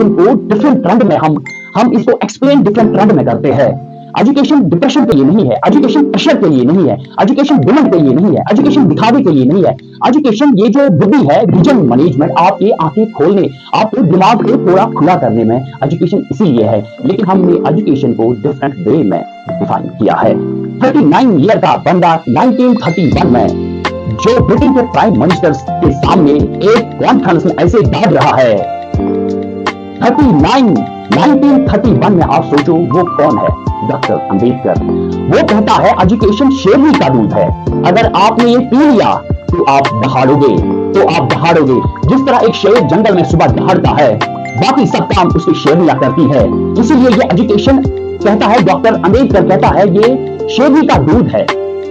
Education को different trend में हम इसको एक्सप्लेन डिफरेंट ट्रेंड में करते हैं। एजुकेशन डिप्रेशन के लिए नहीं है, एजुकेशन प्रेशर के लिए नहीं है, एजुकेशन डिमांड के लिए नहीं है, एजुकेशन दिखावे के लिए नहीं है। एजुकेशन ये जो बुद्धि है, विजन मैनेजमेंट, आपकी आंखें खोलने, आपके दिमाग को थोड़ा खुला करने में एजुकेशन इसीलिए है। लेकिन हमने एजुकेशन को डिफरेंट वे में डिफाइन किया है। 39 ईयर का बंदा 1931 में जो ब्रिटेन के प्राइम मिनिस्टर के सामने एक कॉन्फ्रेंस में ऐसे डाल रहा है, 1931 में आप सोचो वो कौन है? डॉक्टर अंबेडकर। वो कहता है एजुकेशन शेरनी का दूध है, अगर आपने ये पी लिया तो आप दहाड़ोगे, जिस तरह एक शेर जंगल में सुबह दहाड़ता है, बाकी सब काम उसकी शेरनियां करती है। इसीलिए ये एजुकेशन कहता है, डॉक्टर अंबेडकर कहता है ये शेरनी का दूध है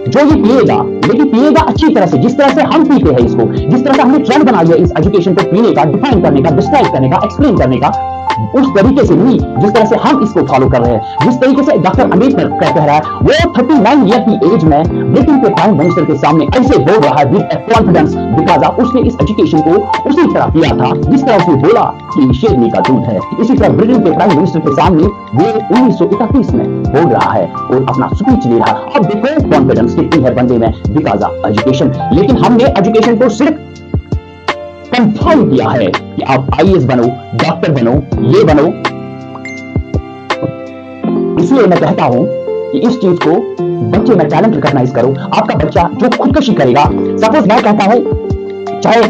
जो ये पिएगा, लेकिन पिएगा अच्छी तरह से, जिस तरह से हम पीते हैं इसको, जिस तरह से हमने ट्रेंड बनाई है इस एजुकेशन को पीने का, डिफाइन करने का, डिस्क्राइब करने का, एक्सप्लेन करने का, उस तरीके से नहीं जिस तरह से हम इसको फॉलो कर रहे हैं। जिस तरीके से डॉक्टर अंबेडकर कह रहा है, वो 39 ईयर की एज में ब्रिटेन के प्राइम मिनिस्टर के सामने ऐसे बोल रहा है विद कॉन्फिडेंस, बिकॉज़ उसने इस एजुकेशन को उसी तरह किया था जिस तरह उसने बोला कि शेरनी का दूध है। इसी तरह ब्रिटेन के प्राइम मिनिस्टर के सामने वो 1931 में बोल रहा है और अपना स्पीच ले रहा है। अब देखो कॉन्फिडेंस कितनी है बंदे में बिकॉज़ ऑफ एजुकेशन। लेकिन हमने एजुकेशन को सिर्फ कंफर्म किया है कि आप आईएएस बनो, डॉक्टर बनो, ये बनो। इसलिए मैं कहता हूं कि इस चीज को बच्चे में टैलेंट रिकॉग्नाइज करो। आपका बच्चा जो खुदकशी करेगा, सपोज मैं कहता हूं चाहे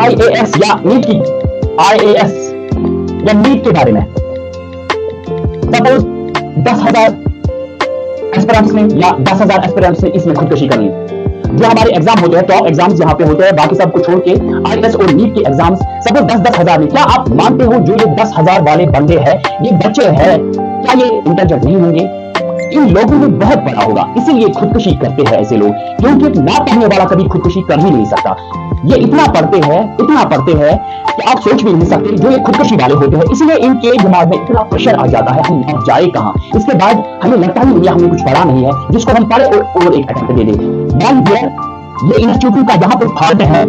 आईएएस या नीट की, आईएएस या नीट के बारे में, सपोज 10,000 एस्पिरेंट्स ने या 10,000 एस्पिरेंट्स ने इसमें खुदकशी कर ली। जो हमारे एग्जाम होते हैं, टॉप एग्जाम्स जहां पे होते हैं, बाकी सब को छोड़ के आईएएस और नीट के एग्जाम्स सपोज 10-10 हजार में, क्या आप मानते हो जो ये 10,000 वाले बंदे हैं, ये बच्चे हैं, क्या ये इंटेलिजेंट नहीं होंगे? इन लोगों में बहुत बड़ा होगा, इसीलिए खुदकशी करते हैं ऐसे लोग, क्योंकि ना पढ़ने वाला कभी खुदकशी कर ही नहीं सकता। ये इतना पढ़ते हैं कि आप सोच भी नहीं सकते जो ये खुदकशी वाले होते हैं। इसलिए इनके दिमाग में इतना प्रेशर आ जाता है, हम अब जाए कहां। इसके बाद हमें लगता ही नहीं हमने कुछ पढ़ा नहीं है, जिसको हम पढ़े और एक अटेम्प्ट दे दें। ये इंस्टीट्यूट का जहां पर फॉल्ट है